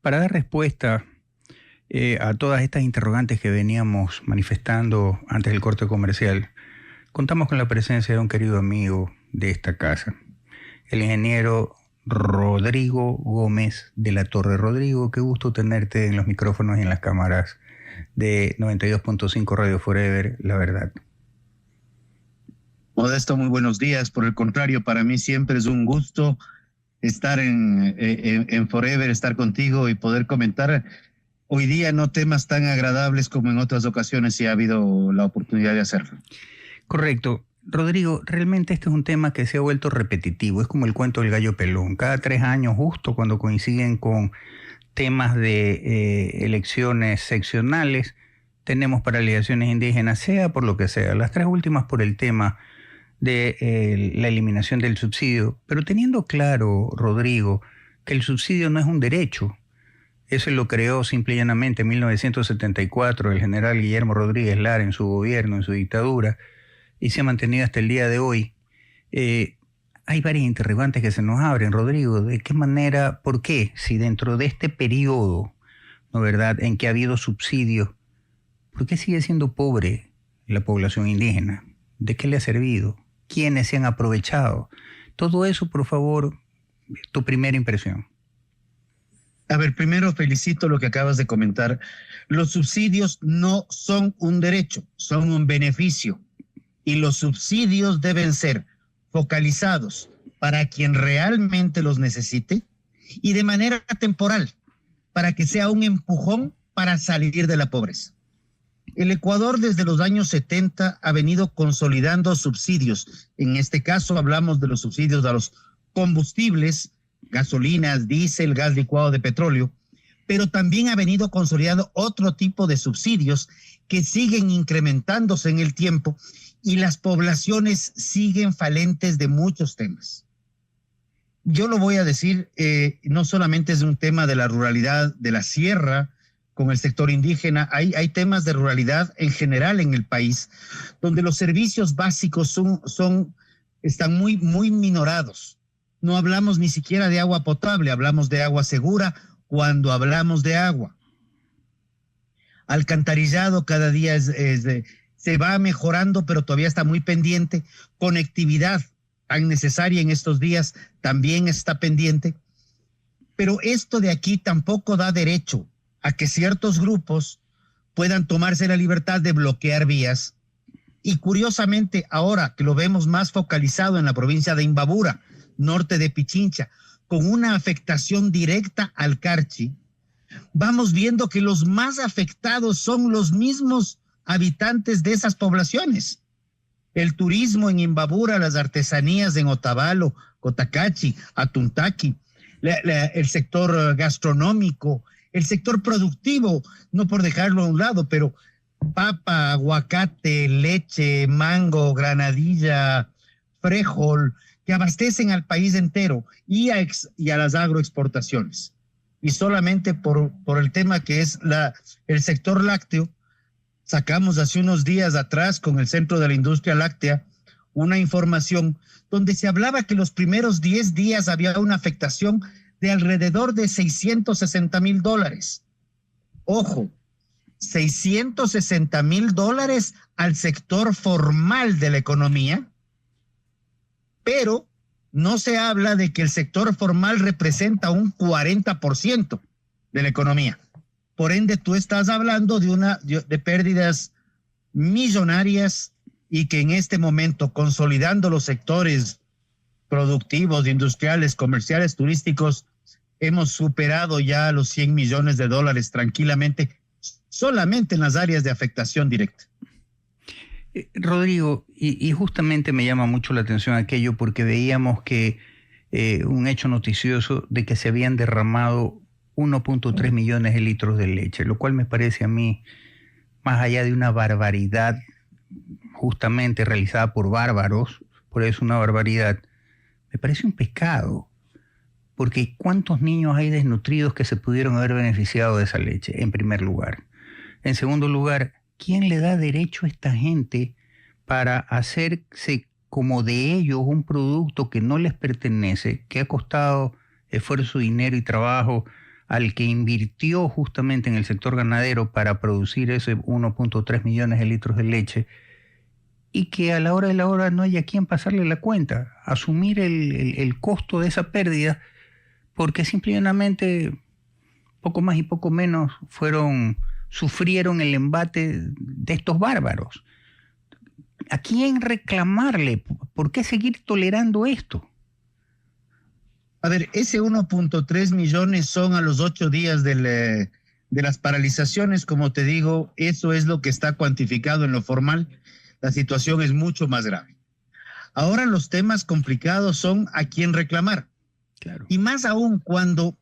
Para dar respuesta a todas estas interrogantes que veníamos manifestando antes del corte comercial, contamos con la presencia de un querido amigo de esta casa, el ingeniero Rodrigo Gómez de la Torre. Rodrigo, qué gusto tenerte en los micrófonos y en las cámaras de 92.5 Radio Forever, la verdad. Modesto, muy buenos días. Por el contrario, para mí siempre es un gusto estar en Forever, estar contigo y poder comentar hoy día no temas tan agradables como en otras ocasiones si ha habido la oportunidad de hacerlo. Correcto. Rodrigo, realmente este es un tema que se ha vuelto repetitivo, es como el cuento del gallo pelón. Cada 3 años, justo cuando coinciden con temas de elecciones seccionales, tenemos paralizaciones indígenas, sea por lo que sea. Las 3 últimas por el tema de la eliminación del subsidio, pero teniendo claro, Rodrigo, que el subsidio no es un derecho. Eso lo creó simple y llanamente en 1974 el general Guillermo Rodríguez Lara en su gobierno, en su dictadura, y se ha mantenido hasta el día de hoy. Hay varias interrogantes que se nos abren, Rodrigo. ¿De qué manera, por qué, si dentro de este periodo, ¿no verdad?, en que ha habido subsidio, ¿por qué sigue siendo pobre la población indígena? ¿De qué le ha servido? ¿Quiénes se han aprovechado? Todo eso, por favor, tu primera impresión. A ver, primero felicito lo que acabas de comentar. Los subsidios no son un derecho, son un beneficio. Y los subsidios deben ser focalizados para quien realmente los necesite y de manera temporal, para que sea un empujón para salir de la pobreza. El Ecuador desde los años 70 ha venido consolidando subsidios. En este caso hablamos de los subsidios a los combustibles, gasolinas, diésel, gas licuado de petróleo, pero también ha venido consolidando otro tipo de subsidios que siguen incrementándose en el tiempo y las poblaciones siguen falentes de muchos temas. Yo lo voy a decir, no solamente es un tema de la ruralidad de la sierra con el sector indígena, hay temas de ruralidad en general en el país, donde los servicios básicos están muy minorados. No hablamos ni siquiera de agua potable, hablamos de agua segura cuando hablamos de agua. Alcantarillado cada día se va mejorando, pero todavía está muy pendiente. Conectividad tan necesaria en estos días también está pendiente. Pero esto de aquí tampoco da derecho a que ciertos grupos puedan tomarse la libertad de bloquear vías. Y curiosamente, ahora que lo vemos más focalizado en la provincia de Imbabura, norte de Pichincha, con una afectación directa al Carchi, vamos viendo que los más afectados son los mismos habitantes de esas poblaciones. El turismo en Imbabura, las artesanías en Otavalo, Cotacachi, Atuntaqui, el sector gastronómico, el sector productivo, no por dejarlo a un lado, pero papa, aguacate, leche, mango, granadilla, frijol, que abastecen al país entero y a las agroexportaciones. Y solamente por el tema que es el sector lácteo, sacamos hace unos días atrás con el Centro de la Industria Láctea una información donde se hablaba que los primeros 10 días había una afectación de alrededor de $660,000. Ojo, $660,000 al sector formal de la economía, pero no se habla de que el sector formal representa un 40% de la economía. Por ende, tú estás hablando de pérdidas millonarias y que en este momento, consolidando los sectores productivos, industriales, comerciales, turísticos, hemos superado ya los $100 millones tranquilamente, solamente en las áreas de afectación directa. Rodrigo, y justamente me llama mucho la atención aquello porque veíamos que un hecho noticioso de que se habían derramado 1.3 millones de litros de leche, lo cual me parece a mí, más allá de una barbaridad justamente realizada por bárbaros, por eso una barbaridad, me parece un pecado, porque ¿cuántos niños hay desnutridos que se pudieron haber beneficiado de esa leche, en primer lugar? En segundo lugar, ¿quién le da derecho a esta gente para hacerse como de ellos un producto que no les pertenece, que ha costado esfuerzo, dinero y trabajo al que invirtió justamente en el sector ganadero para producir ese 1.3 millones de litros de leche, y que a la hora de la hora no haya quien pasarle la cuenta, asumir el costo de esa pérdida, porque simplemente poco más y poco menos sufrieron el embate de estos bárbaros. ¿A quién reclamarle? ¿Por qué seguir tolerando esto? A ver, ese 1.3 millones son a los 8 días de las paralizaciones, como te digo, eso es lo que está cuantificado en lo formal. La situación es mucho más grave. Ahora los temas complicados son a quién reclamar. Claro. Y más aún cuando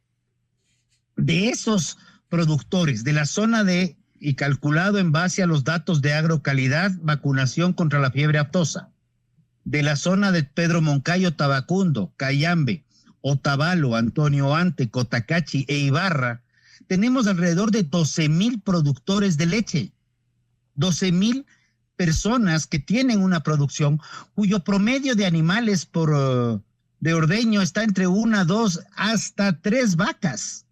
de esos productores de la zona y calculado en base a los datos de agrocalidad, vacunación contra la fiebre aftosa, de la zona de Pedro Moncayo, Tabacundo, Cayambe, Otavalo, Antonio Ante, Cotacachi e Ibarra, tenemos alrededor de 12,000 productores de leche, 12,000 personas que tienen una producción cuyo promedio de animales de ordeño está entre 1, 2, hasta 3 vacas.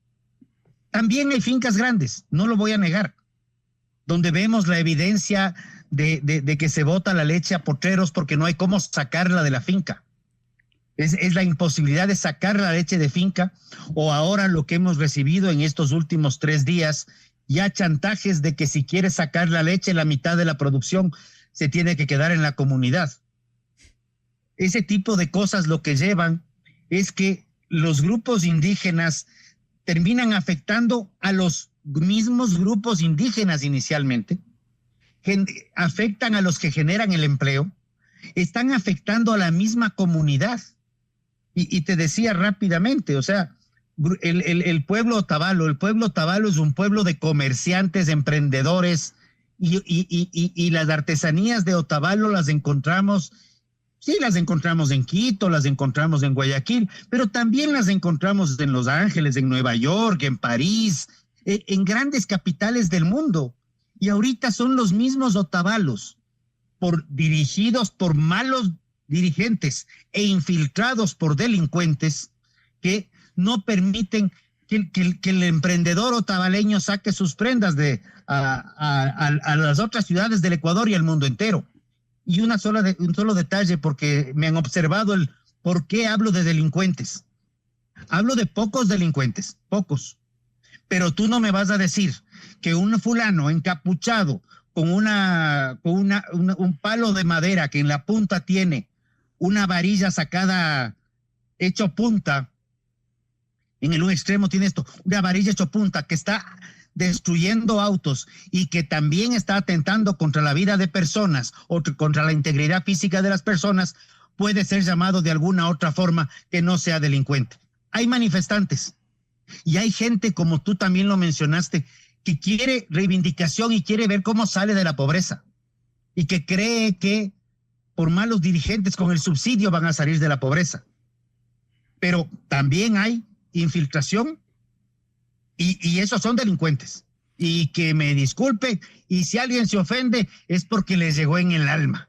También hay fincas grandes, no lo voy a negar, donde vemos la evidencia de que se bota la leche a potreros porque no hay cómo sacarla de la finca. Es la imposibilidad de sacar la leche de finca, o ahora lo que hemos recibido en estos últimos 3 días, ya chantajes de que si quieres sacar la leche, la mitad de la producción se tiene que quedar en la comunidad. Ese tipo de cosas lo que llevan es que los grupos indígenas terminan afectando a los mismos grupos indígenas inicialmente, afectan a los que generan el empleo, están afectando a la misma comunidad. Y te decía rápidamente, o sea, el pueblo Otavalo es un pueblo de comerciantes, emprendedores, y las artesanías de Otavalo las encontramos, sí, las encontramos en Quito, las encontramos en Guayaquil, pero también las encontramos en Los Ángeles, en Nueva York, en París, en grandes capitales del mundo. Y ahorita son los mismos Otavalos, dirigidos por malos dirigentes e infiltrados por delincuentes, que no permiten que el emprendedor otavaleño saque sus prendas a las otras ciudades del Ecuador y al mundo entero. Y un solo detalle, porque me han observado el por qué hablo de delincuentes. Hablo de pocos delincuentes, pocos. Pero tú no me vas a decir que un fulano encapuchado con un palo de madera que en la punta tiene una varilla sacada, hecho punta, en un extremo tiene una varilla hecho punta que está destruyendo autos y que también está atentando contra la vida de personas o contra la integridad física de las personas, puede ser llamado de alguna otra forma que no sea delincuente. Hay manifestantes y hay gente, como tú también lo mencionaste, que quiere reivindicación y quiere ver cómo sale de la pobreza y que cree que por malos dirigentes con el subsidio van a salir de la pobreza. Pero también hay infiltración y esos son delincuentes. Y que me disculpe, y si alguien se ofende es porque les llegó en el alma.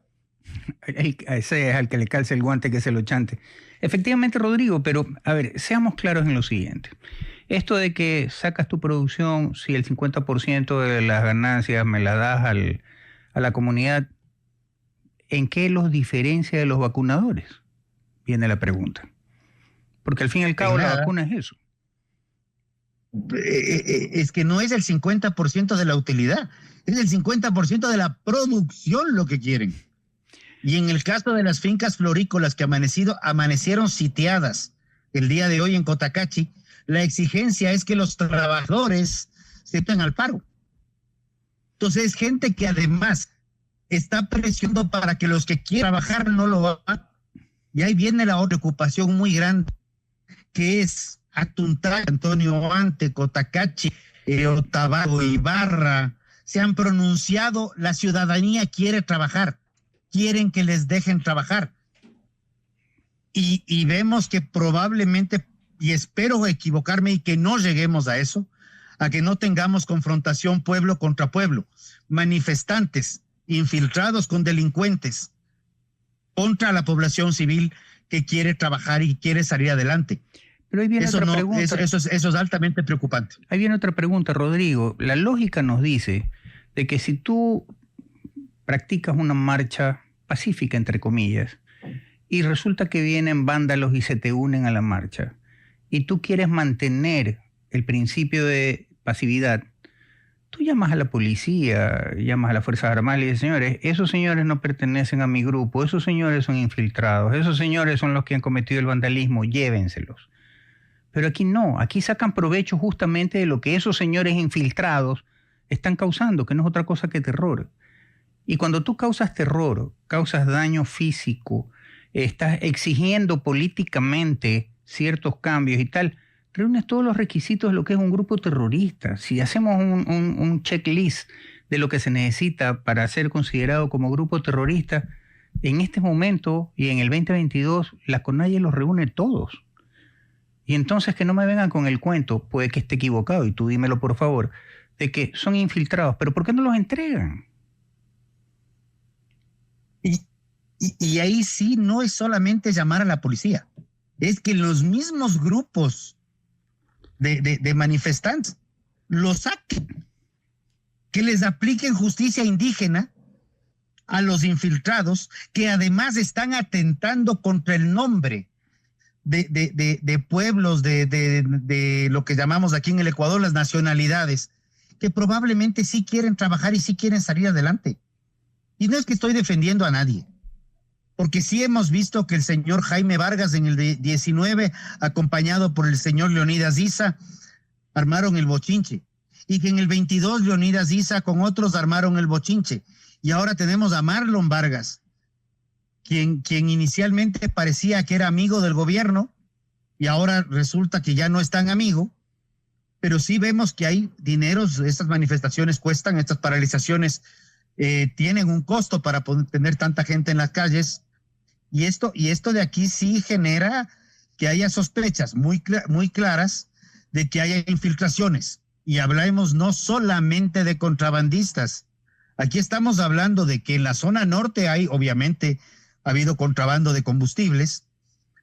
Ese es al que le calce el guante que se lo chante. Efectivamente, Rodrigo, pero a ver, seamos claros en lo siguiente. Esto de que sacas tu producción, si el 50% de las ganancias me la das a la comunidad, ¿en qué los diferencia de los vacunadores? Viene la pregunta. Porque al fin y al cabo la vacuna es eso. Es que no es el 50% de la utilidad, es el 50% de la producción lo que quieren. Y en el caso de las fincas florícolas que amanecieron sitiadas el día de hoy en Cotacachi, la exigencia es que los trabajadores se metan al paro. Entonces es gente que además está presionando para que los que quieren trabajar no lo hagan. Y ahí viene la otra ocupación muy grande, que es Atuntá, Antonio Ante, Cotacachi, Otavalo, Ibarra. Se han pronunciado, la ciudadanía quiere trabajar, quieren que les dejen trabajar. Y vemos que probablemente, y espero equivocarme y que no lleguemos a eso, a que no tengamos confrontación pueblo contra pueblo, manifestantes infiltrados con delincuentes contra la población civil que quiere trabajar y quiere salir adelante. Pero ahí viene Eso otra no, pregunta. eso es altamente preocupante. Ahí viene otra pregunta, Rodrigo. La lógica nos dice de que si tú practicas una marcha pacífica, entre comillas, y resulta que vienen vándalos y se te unen a la marcha, y tú quieres mantener el principio de pasividad, tú llamas a la policía, llamas a las Fuerzas Armadas y dices, señores, esos señores no pertenecen a mi grupo, esos señores son infiltrados, esos señores son los que han cometido el vandalismo, llévenselos. Pero aquí no, aquí sacan provecho justamente de lo que esos señores infiltrados están causando, que no es otra cosa que terror. Y cuando tú causas terror, causas daño físico, estás exigiendo políticamente ciertos cambios y tal, reúnes todos los requisitos de lo que es un grupo terrorista. Si hacemos un checklist de lo que se necesita para ser considerado como grupo terrorista, en este momento y en el 2022, la CONAIE los reúne todos. Y entonces que no me vengan con el cuento, puede que esté equivocado, y tú dímelo por favor, de que son infiltrados, pero ¿por qué no los entregan? Y ahí sí no es solamente llamar a la policía, es que los mismos grupos de manifestantes los saquen, que les apliquen justicia indígena a los infiltrados, que además están atentando contra el nombre de pueblos, de lo que llamamos aquí en el Ecuador las nacionalidades, que probablemente sí quieren trabajar y sí quieren salir adelante. Y no es que estoy defendiendo a nadie, porque sí hemos visto que el señor Jaime Vargas en el 19, acompañado por el señor Leonidas Issa, armaron el bochinche, y que en el 22 Leonidas Issa con otros armaron el bochinche, y ahora tenemos a Marlon Vargas, quien inicialmente parecía que era amigo del gobierno, y ahora resulta que ya no es tan amigo, pero sí vemos que hay dineros, estas manifestaciones cuestan, estas paralizaciones tienen un costo para poder tener tanta gente en las calles, y esto de aquí sí genera que haya sospechas muy claras de que haya infiltraciones, y hablamos no solamente de contrabandistas, aquí estamos hablando de que en la zona norte hay, obviamente, ha habido contrabando de combustibles,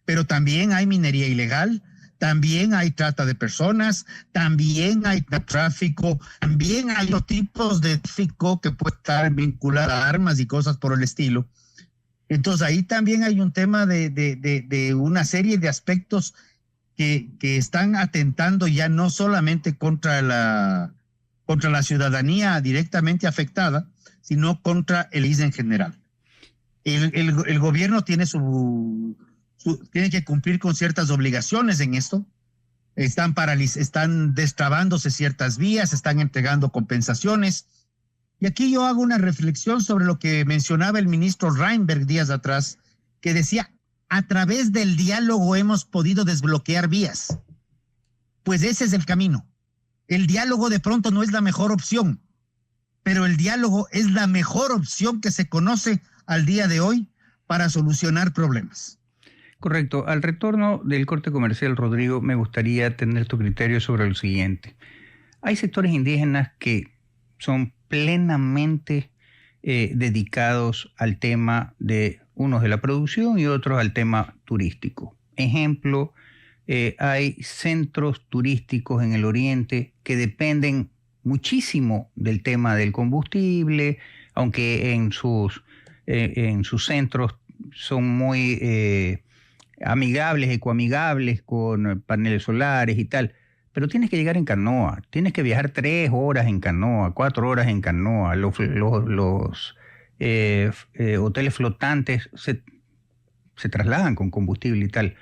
pero también hay minería ilegal, también hay trata de personas, también hay tráfico, también hay otros tipos de tráfico que puede estar vinculado a armas y cosas por el estilo. Entonces ahí también hay un tema de una serie de aspectos que están atentando ya no solamente contra la ciudadanía directamente afectada, sino contra el país en general. El gobierno tiene tiene que cumplir con ciertas obligaciones en esto. Están destrabándose ciertas vías, están entregando compensaciones. Y aquí yo hago una reflexión sobre lo que mencionaba el ministro Reinberg días atrás, que decía, a través del diálogo hemos podido desbloquear vías. Pues ese es el camino. El diálogo de pronto no es la mejor opción, pero el diálogo es la mejor opción que se conoce al día de hoy para solucionar problemas. Correcto. Al retorno del corte comercial, Rodrigo, me gustaría tener tu criterio sobre lo siguiente. Hay sectores indígenas que son plenamente dedicados al tema de unos de la producción y otros al tema turístico. Ejemplo, hay centros turísticos en el oriente que dependen muchísimo del tema del combustible, aunque en sus centros son muy amigables, ecoamigables, con paneles solares y tal, pero tienes que llegar en canoa, tienes que viajar 3 horas en canoa, 4 horas en canoa, los hoteles flotantes se trasladan con combustible y tal,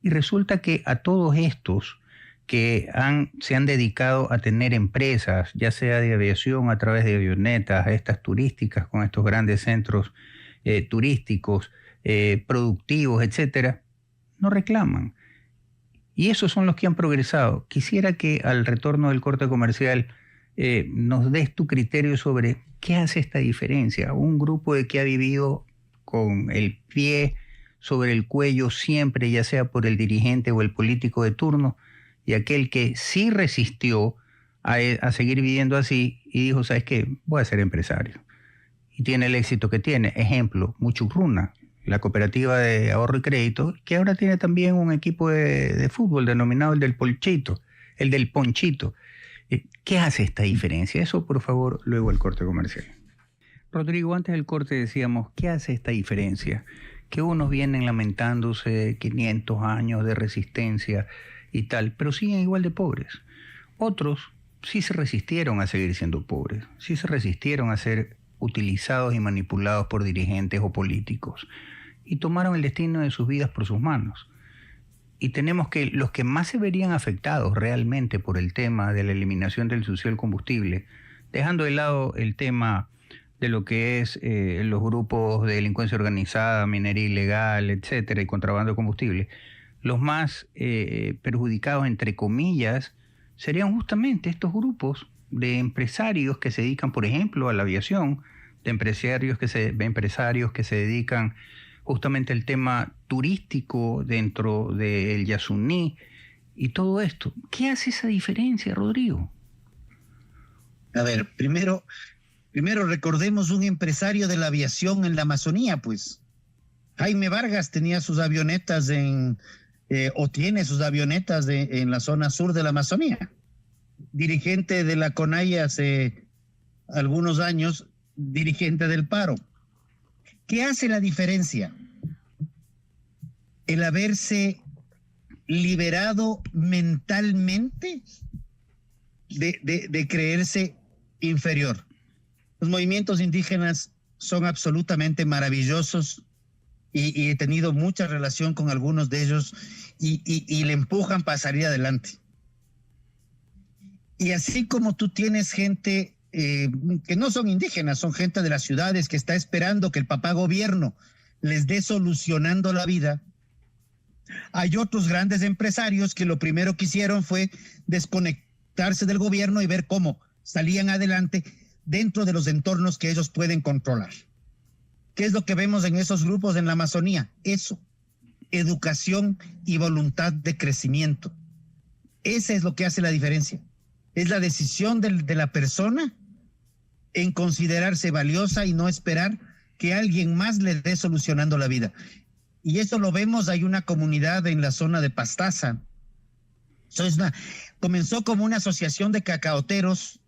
y resulta que a todos estos que se han dedicado a tener empresas, ya sea de aviación a través de avionetas, a estas turísticas con estos grandes centros turísticos, productivos, etcétera, no reclaman. Y esos son los que han progresado. Quisiera que al retorno del corte comercial nos des tu criterio sobre qué hace esta diferencia. Un grupo que ha vivido con el pie sobre el cuello siempre, ya sea por el dirigente o el político de turno, y aquel que sí resistió a seguir viviendo así y dijo, ¿sabes qué? Voy a ser empresario. Y tiene el éxito que tiene. Ejemplo, Muchukruna, la cooperativa de ahorro y crédito, que ahora tiene también un equipo de fútbol denominado el del Ponchito, el del Ponchito. ¿Qué hace esta diferencia? Eso, por favor, luego el corte comercial. Rodrigo, antes del corte decíamos, ¿qué hace esta diferencia? Que unos vienen lamentándose 500 años de resistencia y tal, pero siguen igual de pobres. Otros sí se resistieron a seguir siendo pobres, sí se resistieron a ser utilizados y manipulados por dirigentes o políticos, y tomaron el destino de sus vidas por sus manos. Y tenemos que los que más se verían afectados realmente por el tema de la eliminación del subsidio al combustible, dejando de lado el tema de lo que es los grupos de delincuencia organizada, minería ilegal, etcétera, y contrabando de combustible, los más perjudicados, entre comillas, serían justamente estos grupos de empresarios que se dedican, por ejemplo, a la aviación, de empresarios que se dedican justamente al tema turístico dentro del Yasuní y todo esto. ¿Qué hace esa diferencia, Rodrigo? A ver, primero recordemos un empresario de la aviación en la Amazonía, pues. Jaime Vargas tenía sus avionetas o tiene sus avionetas en la zona sur de la Amazonía. Dirigente de la CONAI hace algunos años, dirigente del paro. ¿Qué hace la diferencia? El haberse liberado mentalmente de creerse inferior. Los movimientos indígenas son absolutamente maravillosos y he tenido mucha relación con algunos de ellos y le empujan para salir adelante. Y así como tú tienes gente que no son indígenas, son gente de las ciudades que está esperando que el papá gobierno les dé solucionando la vida, hay otros grandes empresarios que lo primero que hicieron fue desconectarse del gobierno y ver cómo salían adelante dentro de los entornos que ellos pueden controlar. ¿Qué es lo que vemos en esos grupos en la Amazonía? Eso, educación y voluntad de crecimiento. Ese es lo que hace la diferencia. Es la decisión de la persona en considerarse valiosa y no esperar que alguien más le dé solucionando la vida. Y eso lo vemos, hay una comunidad en la zona de Pastaza. Comenzó como una asociación de cacaoteros.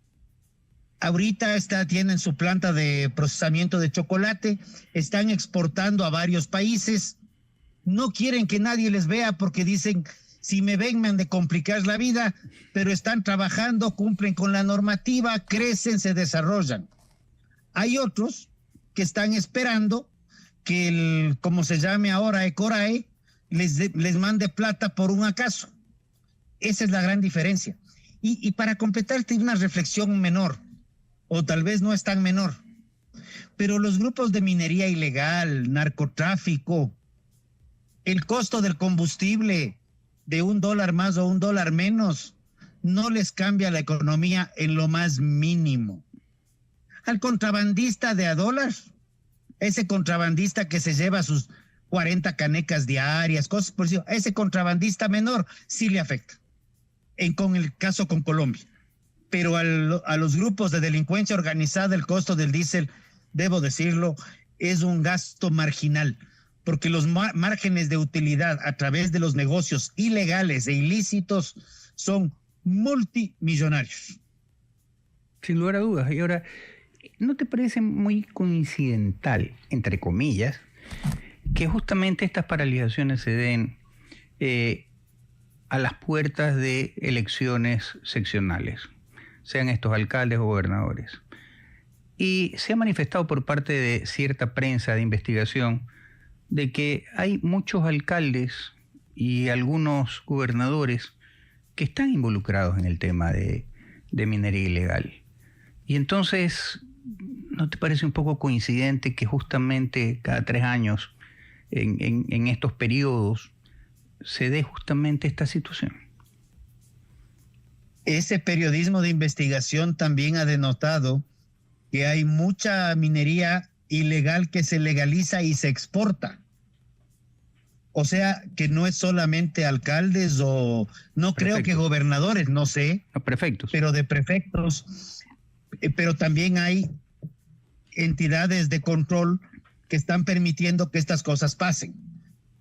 Ahorita tienen su planta de procesamiento de chocolate, están exportando a varios países. No quieren que nadie les vea porque dicen, si me ven me han de complicar la vida, pero están trabajando, cumplen con la normativa, crecen, se desarrollan. Hay otros que están esperando que como se llame ahora, Ecorae, les mande plata por un acaso. Esa es la gran diferencia. Y para completarte una reflexión menor, o tal vez no es tan menor, pero los grupos de minería ilegal, narcotráfico, el costo del combustible de $1 más o $1 menos, no les cambia la economía en lo más mínimo. Al contrabandista de $1, ese contrabandista que se lleva sus 40 canecas diarias, cosas por eso, a ese contrabandista menor sí le afecta, con el caso con Colombia. Pero a los grupos de delincuencia organizada el costo del diésel, debo decirlo, es un gasto marginal, porque los márgenes de utilidad a través de los negocios ilegales e ilícitos son multimillonarios. Sin lugar a dudas. Y ahora, ¿no te parece muy coincidental, entre comillas, que justamente estas paralizaciones se den a las puertas de elecciones seccionales, sean estos alcaldes o gobernadores? Y se ha manifestado por parte de cierta prensa de investigación de que hay muchos alcaldes y algunos gobernadores que están involucrados en el tema de minería ilegal. Y entonces, ¿no te parece un poco coincidente que justamente cada 3 años, en estos periodos, se dé justamente esta situación? Ese periodismo de investigación también ha denotado que hay mucha minería ilegal que se legaliza y se exporta. O sea, que no es solamente alcaldes o no creo que gobernadores, no sé. No, prefectos. Pero de prefectos. Pero también hay entidades de control que están permitiendo que estas cosas pasen.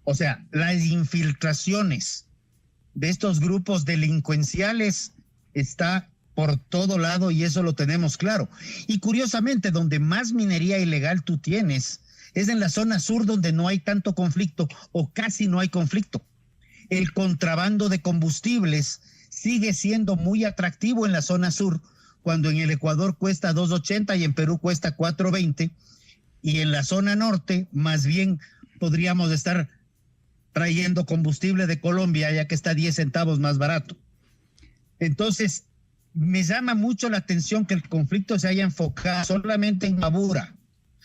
O sea, las infiltraciones de estos grupos delincuenciales está por todo lado y eso lo tenemos claro. Y curiosamente, donde más minería ilegal tú tienes es en la zona sur, donde no hay tanto conflicto o casi no hay conflicto. El contrabando de combustibles sigue siendo muy atractivo en la zona sur, cuando en el Ecuador cuesta $2.80 y en Perú cuesta $4.20, y en la zona norte más bien podríamos estar trayendo combustible de Colombia, ya que está 10 centavos más barato. Entonces, me llama mucho la atención que el conflicto se haya enfocado solamente en Mabura,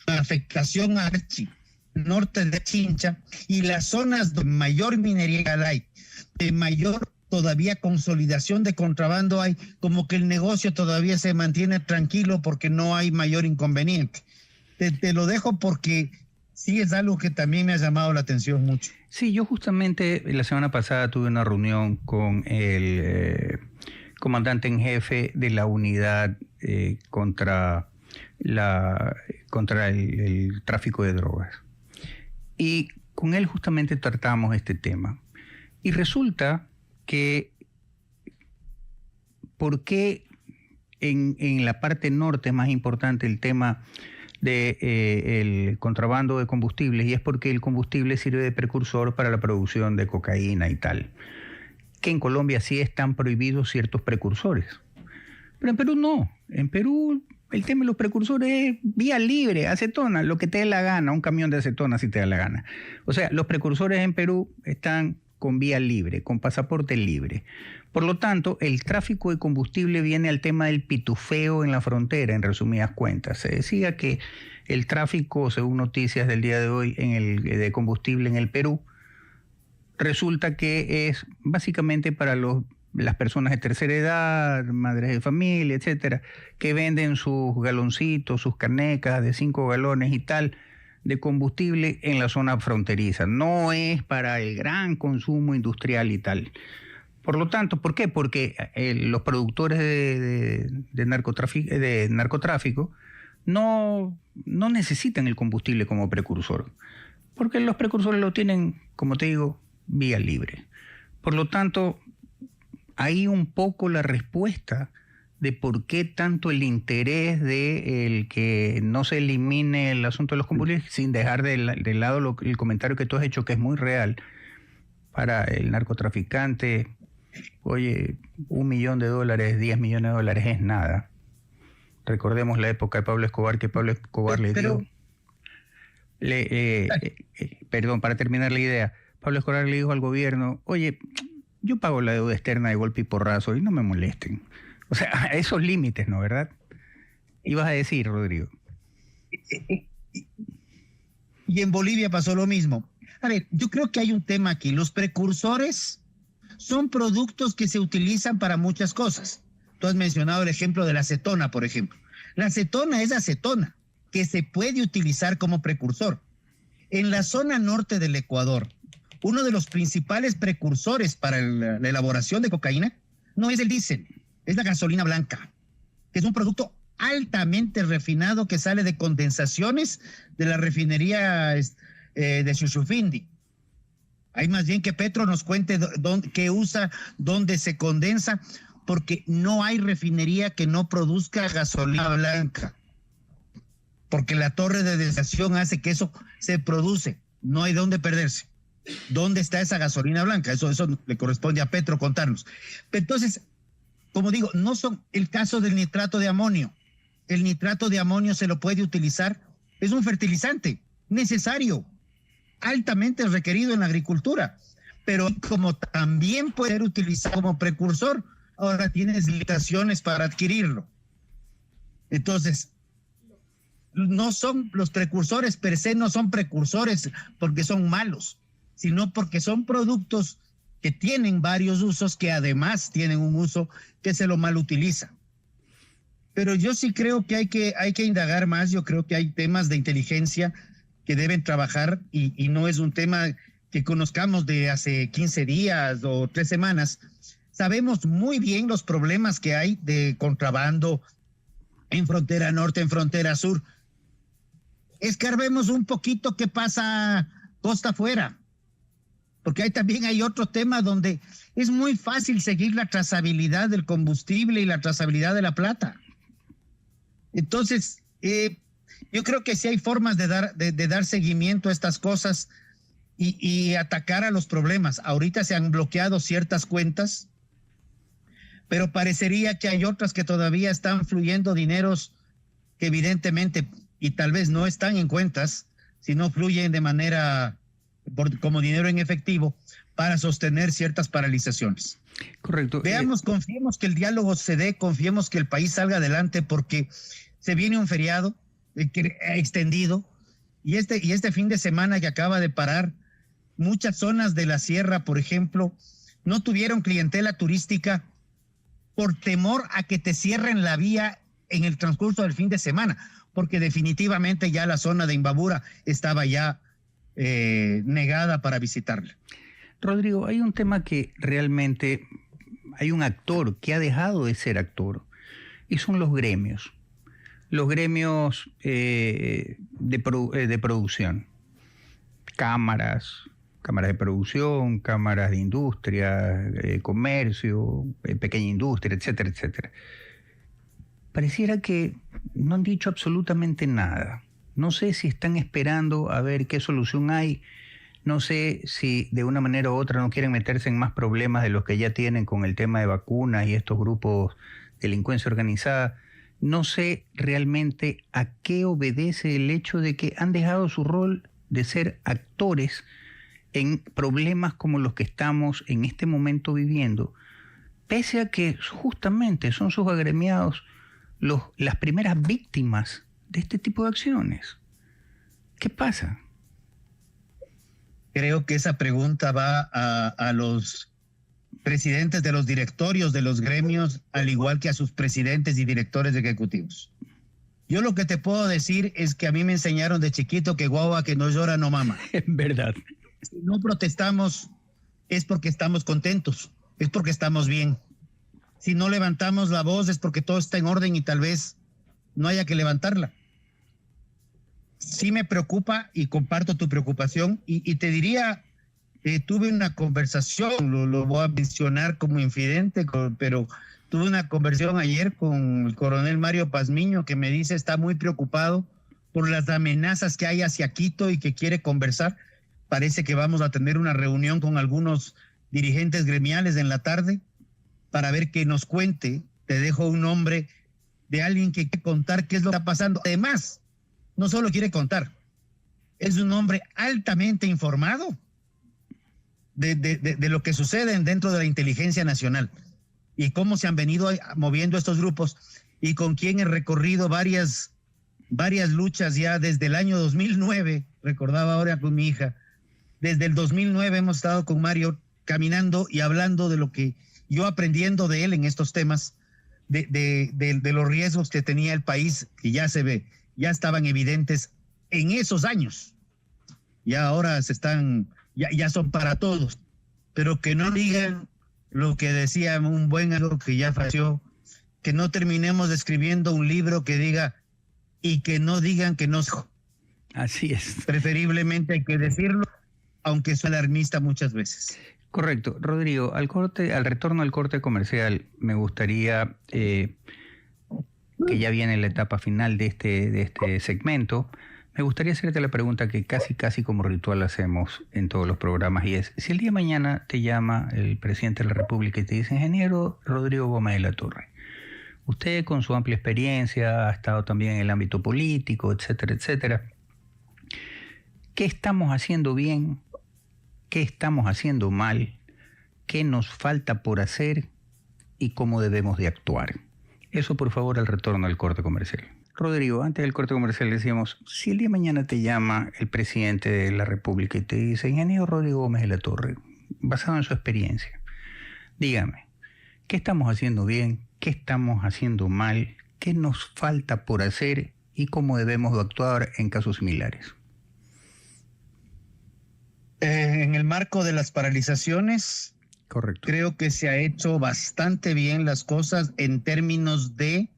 la afectación a Archi, norte de Chincha, y las zonas de mayor minería hay, de mayor todavía consolidación de contrabando hay, como que el negocio todavía se mantiene tranquilo porque no hay mayor inconveniente. Te lo dejo porque sí es algo que también me ha llamado la atención mucho. Sí, yo justamente la semana pasada tuve una reunión con el comandante en jefe de la unidad contra el tráfico de drogas. Y con él justamente tratamos este tema. Y resulta que ¿por qué en la parte norte es más importante el tema del contrabando de combustibles? Y es porque el combustible sirve de precursor para la producción de cocaína y tal. Que en Colombia sí están prohibidos ciertos precursores. Pero en Perú no. En Perú el tema de los precursores es vía libre, acetona, lo que te dé la gana, un camión de acetona si te da la gana. O sea, los precursores en Perú están con vía libre, con pasaporte libre. Por lo tanto, el tráfico de combustible viene al tema del pitufeo en la frontera, en resumidas cuentas. Se decía que el tráfico, según noticias del día de hoy, de combustible en el Perú, resulta que es básicamente para las personas de tercera edad, madres de familia, etcétera, que venden sus galoncitos, sus canecas de 5 galones y tal, de combustible en la zona fronteriza. No es para el gran consumo industrial y tal. Por lo tanto, ¿por qué? Porque los productores de narcotráfico no necesitan el combustible como precursor, porque los precursores lo tienen, como te digo, vía libre. Por lo tanto, hay un poco la respuesta de por qué tanto el interés de el que no se elimine el asunto de los combustibles, sin dejar de lado el comentario que tú has hecho, que es muy real. Para el narcotraficante, oye, $1 millón, $10 millones es nada. Recordemos la época de Pablo Escobar, que Pablo Escobar perdón, para terminar la idea, Pablo Escobar le dijo al gobierno, oye, yo pago la deuda externa de golpe y porrazo y no me molesten. O sea, a esos límites, ¿no? ¿Verdad? Ibas a decir, Rodrigo. Y en Bolivia pasó lo mismo. A ver, yo creo que hay un tema aquí. Los precursores son productos que se utilizan para muchas cosas. Tú has mencionado el ejemplo de la acetona, por ejemplo. La acetona es acetona, que se puede utilizar como precursor. En la zona norte del Ecuador, uno de los principales precursores para la elaboración de cocaína no es el diésel, es la gasolina blanca, que es un producto altamente refinado que sale de condensaciones de la refinería de Shushufindi. Hay más bien que Petro nos cuente qué usa, dónde se condensa, porque no hay refinería que no produzca gasolina blanca, porque la torre de desalación hace que eso se produce, no hay dónde perderse. ¿Dónde está esa gasolina blanca? Eso le corresponde a Petro contarnos. Entonces, como digo, no son el caso del nitrato de amonio. El nitrato de amonio se lo puede utilizar, es un fertilizante necesario, altamente requerido en la agricultura, pero como también puede ser utilizado como precursor, ahora tienes limitaciones para adquirirlo. Entonces, no son los precursores per se, no son precursores porque son malos, sino porque son productos que tienen varios usos, que además tienen un uso que se lo mal utiliza. Pero yo sí creo que hay que indagar más. Yo creo que hay temas de inteligencia que deben trabajar y no es un tema que conozcamos de hace 15 días o 3 semanas. Sabemos muy bien los problemas que hay de contrabando en frontera norte, en frontera sur. escarbemos un poquito qué pasa costa afuera, porque ahí también hay otro tema donde es muy fácil seguir la trazabilidad del combustible y la trazabilidad de la plata. Entonces, yo creo que sí hay formas de dar seguimiento a estas cosas y atacar a los problemas. Ahorita se han bloqueado ciertas cuentas, pero parecería que hay otras que todavía están fluyendo dineros que evidentemente y tal vez no están en cuentas, sino fluyen de manera como dinero en efectivo para sostener ciertas paralizaciones. Correcto. Veamos, confiemos que el diálogo se dé, confiemos que el país salga adelante, porque se viene un feriado extendido y este fin de semana que acaba de parar, muchas zonas de la sierra, por ejemplo, no tuvieron clientela turística por temor a que te cierren la vía en el transcurso del fin de semana, porque definitivamente ya la zona de Imbabura estaba ya negada para visitarla. Rodrigo, hay un tema que realmente hay un actor que ha dejado de ser actor y son los gremios. Los gremios de producción. Cámaras de producción, cámaras de industria, comercio, pequeña industria, etcétera, etcétera. Pareciera que no han dicho absolutamente nada. No sé si están esperando a ver qué solución hay. No sé si de una manera u otra no quieren meterse en más problemas de los que ya tienen con el tema de vacunas y estos grupos de delincuencia organizada. No sé realmente a qué obedece el hecho de que han dejado su rol de ser actores en problemas como los que estamos en este momento viviendo, pese a que justamente son sus agremiados las primeras víctimas de este tipo de acciones. ¿Qué pasa? Creo que esa pregunta va a los presidentes de los directorios de los gremios, al igual que a sus presidentes y directores ejecutivos. Yo lo que te puedo decir es que a mí me enseñaron de chiquito que guagua que no llora no mama. Es verdad. Si no protestamos es porque estamos contentos, es porque estamos bien. Si no levantamos la voz es porque todo está en orden y tal vez no haya que levantarla. Sí me preocupa y comparto tu preocupación y te diría, tuve una conversación, lo voy a mencionar como infidente, pero tuve una conversación ayer con el coronel Mario Pazmiño, que me dice está muy preocupado por las amenazas que hay hacia Quito y que quiere conversar. Parece que vamos a tener una reunión con algunos dirigentes gremiales en la tarde para ver que nos cuente. Te dejo un nombre de alguien que quiere contar qué es lo que está pasando. Además, no solo quiere contar, es un hombre altamente informado de lo que sucede dentro de la inteligencia nacional y cómo se han venido moviendo estos grupos y con quien he recorrido varias luchas ya desde el año 2009, recordaba ahora con mi hija, desde el 2009 hemos estado con Mario caminando y hablando de lo que yo aprendiendo de él en estos temas, de los riesgos que tenía el país, que ya se ve, ya estaban evidentes en esos años, ya ahora ya son para todos, pero que no digan lo que decía un buen amigo que ya falleció, que no terminemos escribiendo un libro que diga y que no digan que no. Así es. Preferiblemente hay que decirlo, aunque es alarmista muchas veces. Correcto. Rodrigo, al retorno al corte comercial, me gustaría, que ya viene la etapa final de este segmento, me gustaría hacerte la pregunta que casi como ritual hacemos en todos los programas, y es, si el día de mañana te llama el presidente de la República y te dice, ingeniero Rodrigo Gómez de la Torre, usted con su amplia experiencia ha estado también en el ámbito político, etcétera, etcétera, ¿qué estamos haciendo bien? ¿Qué estamos haciendo mal? ¿Qué nos falta por hacer? ¿Y cómo debemos de actuar? Eso, por favor, al retorno al corte comercial. Rodrigo, antes del corte comercial decíamos, si el día de mañana te llama el presidente de la República y te dice, ingeniero Rodrigo Gómez de la Torre, basado en su experiencia, dígame, ¿qué estamos haciendo bien? ¿Qué estamos haciendo mal? ¿Qué nos falta por hacer? ¿Y cómo debemos de actuar en casos similares? En el marco de las paralizaciones, correcto, creo que se ha hecho bastante bien las cosas en términos de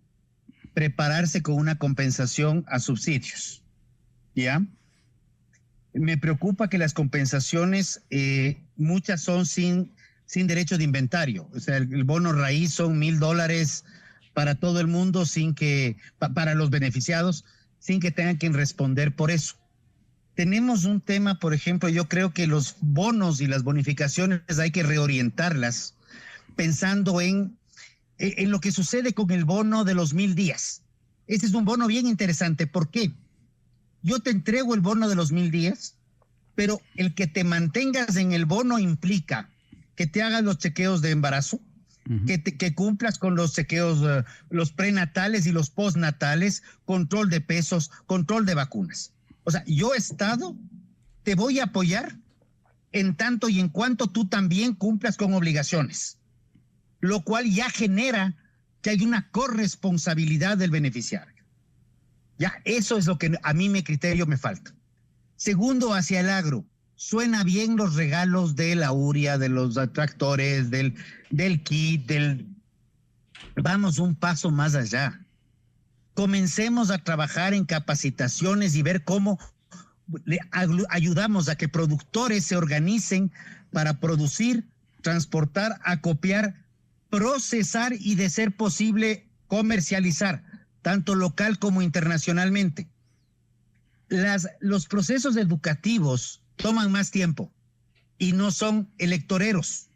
prepararse con una compensación a subsidios. ¿ya? Me preocupa que las compensaciones, muchas son sin derecho de inventario. O sea, el bono raíz son $1,000 para todo el mundo, sin que, para los beneficiados, sin que tengan que responder por eso. Tenemos un tema, por ejemplo, yo creo que los bonos y las bonificaciones hay que reorientarlas pensando en lo que sucede con el bono de los 1,000 días. Este es un bono bien interesante. ¿Por qué? Yo te entrego el bono de los 1,000 días, pero el que te mantengas en el bono implica que te hagas los chequeos de embarazo, que cumplas con los chequeos, los prenatales y los postnatales, control de pesos, control de vacunas. O sea, yo, Estado, te voy a apoyar en tanto y en cuanto tú también cumplas con obligaciones, lo cual ya genera que hay una corresponsabilidad del beneficiario. Ya, eso es lo que a mí mi criterio me falta. Segundo, hacia el agro. Suena bien los regalos de la URIA, de los tractores, del kit, Vamos un paso más allá. Comencemos a trabajar en capacitaciones y ver cómo le ayudamos a que productores se organicen para producir, transportar, acopiar, procesar y, de ser posible, comercializar, tanto local como internacionalmente. Los procesos educativos toman más tiempo y no son electoreros,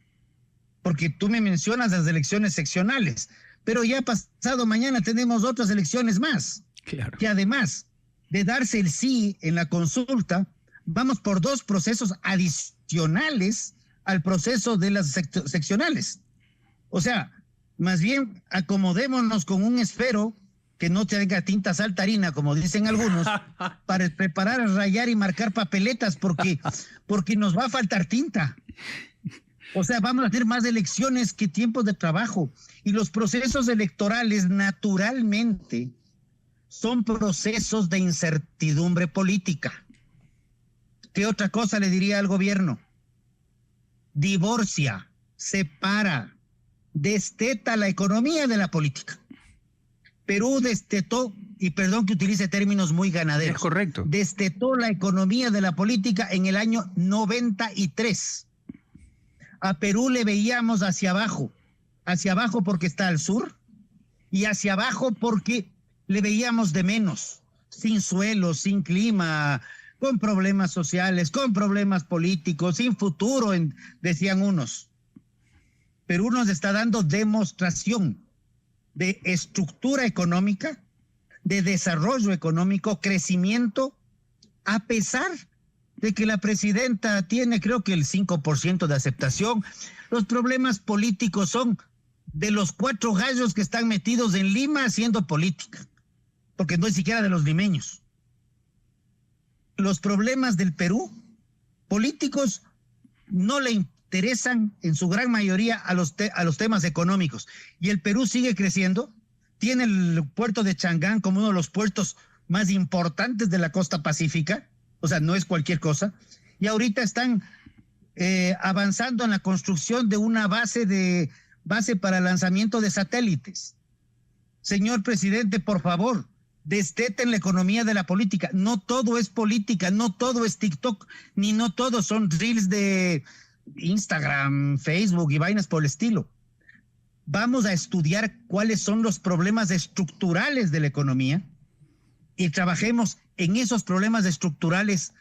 porque tú me mencionas las elecciones seccionales, pero ya pasado mañana tenemos otras elecciones más. Claro. Que además de darse el sí en la consulta, vamos por 2 procesos adicionales al proceso de las seccionales. O sea, más bien acomodémonos con un esfero que no tenga tinta saltarina, como dicen algunos, para preparar, rayar y marcar papeletas, porque nos va a faltar tinta. O sea, vamos a tener más elecciones que tiempos de trabajo. Y los procesos electorales, naturalmente, son procesos de incertidumbre política. ¿Qué otra cosa le diría al gobierno? Divorcia, separa, desteta la economía de la política. Perú destetó, y perdón que utilice términos muy ganaderos. Es correcto. Destetó la economía de la política en el año 93. A Perú le veíamos hacia abajo porque está al sur, y hacia abajo porque le veíamos de menos, sin suelo, sin clima, con problemas sociales, con problemas políticos, sin futuro, decían unos. Perú nos está dando demostración de estructura económica, de desarrollo económico, crecimiento, a pesar de que la presidenta tiene, creo que, el 5% de aceptación. Los problemas políticos son de los 4 gallos que están metidos en Lima haciendo política, porque no es siquiera de los limeños. Los problemas del Perú, políticos, no le interesan en su gran mayoría a los temas económicos. Y el Perú sigue creciendo, tiene el puerto de Changán como uno de los puertos más importantes de la costa pacífica, o sea, no es cualquier cosa, y ahorita están avanzando en la construcción de una base para lanzamiento de satélites. Señor presidente, por favor, desteten la economía de la política. No todo es política, no todo es TikTok, ni no todo son reels de Instagram, Facebook y vainas por el estilo. Vamos a estudiar cuáles son los problemas estructurales de la economía y trabajemos en esos problemas estructurales: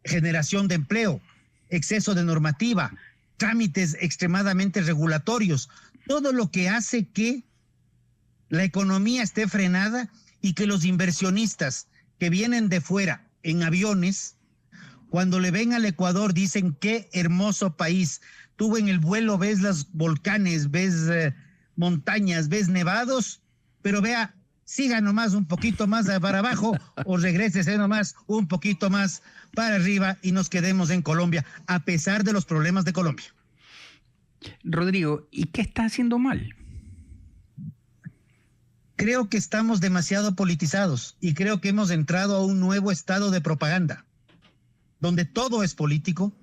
generación de empleo, exceso de normativa, trámites extremadamente regulatorios, todo lo que hace que la economía esté frenada y que los inversionistas que vienen de fuera en aviones, cuando le ven al Ecuador, dicen: qué hermoso país. Tú en el vuelo ves los volcanes, ves montañas, ves nevados, pero vea, siga nomás un poquito más para abajo o regrésese nomás un poquito más para arriba y nos quedemos en Colombia, a pesar de los problemas de Colombia. Rodrigo, ¿y qué está haciendo mal? Creo que estamos demasiado politizados y creo que hemos entrado a un nuevo estado de propaganda, donde todo es político,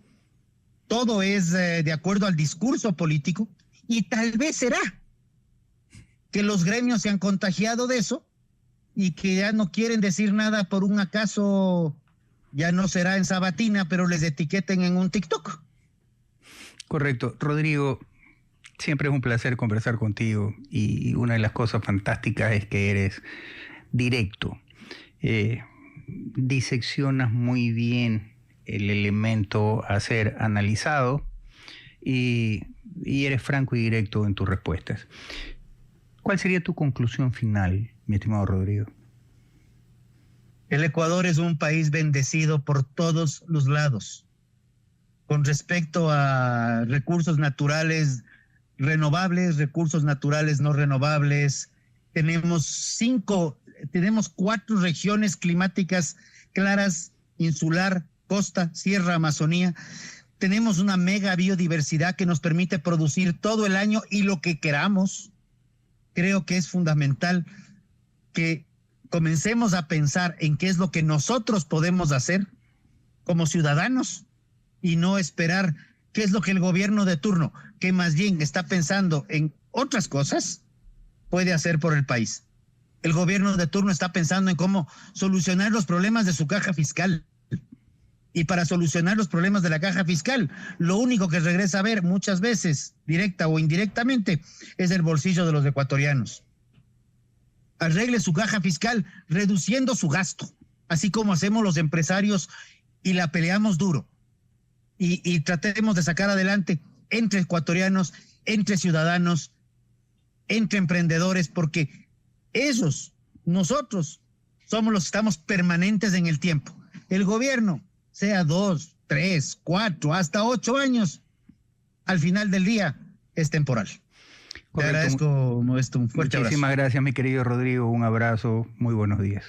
todo es de acuerdo al discurso político, y tal vez será que los gremios se han contagiado de eso y que ya no quieren decir nada por un acaso, ya no será en Sabatina, pero les etiqueten en un TikTok. Correcto. Rodrigo, siempre es un placer conversar contigo y una de las cosas fantásticas es que eres directo. Diseccionas muy bien el elemento a ser analizado y eres franco y directo en tus respuestas. ¿Cuál sería tu conclusión final, mi estimado Rodrigo? El Ecuador es un país bendecido por todos los lados. Con respecto a recursos naturales renovables, recursos naturales no renovables, tenemos 4 regiones climáticas claras: insular, costa, sierra, Amazonía. Tenemos una mega biodiversidad que nos permite producir todo el año y lo que queramos. Creo que es fundamental que comencemos a pensar en qué es lo que nosotros podemos hacer como ciudadanos y no esperar qué es lo que el gobierno de turno, que más bien está pensando en otras cosas, puede hacer por el país. El gobierno de turno está pensando en cómo solucionar los problemas de su caja fiscal. Y para solucionar los problemas de la caja fiscal, lo único que regresa a ver muchas veces, directa o indirectamente, es el bolsillo de los ecuatorianos. Arregle su caja fiscal reduciendo su gasto, así como hacemos los empresarios y la peleamos duro. Y tratemos de sacar adelante entre ecuatorianos, entre ciudadanos, entre emprendedores, porque nosotros, somos los que estamos permanentes en el tiempo. El gobierno, sea 2, 3, 4, hasta 8 años, al final del día es temporal. Correcto. Te agradezco, Modesto, un fuerte abrazo. Muchísimas gracias, mi querido Rodrigo, un abrazo, muy buenos días.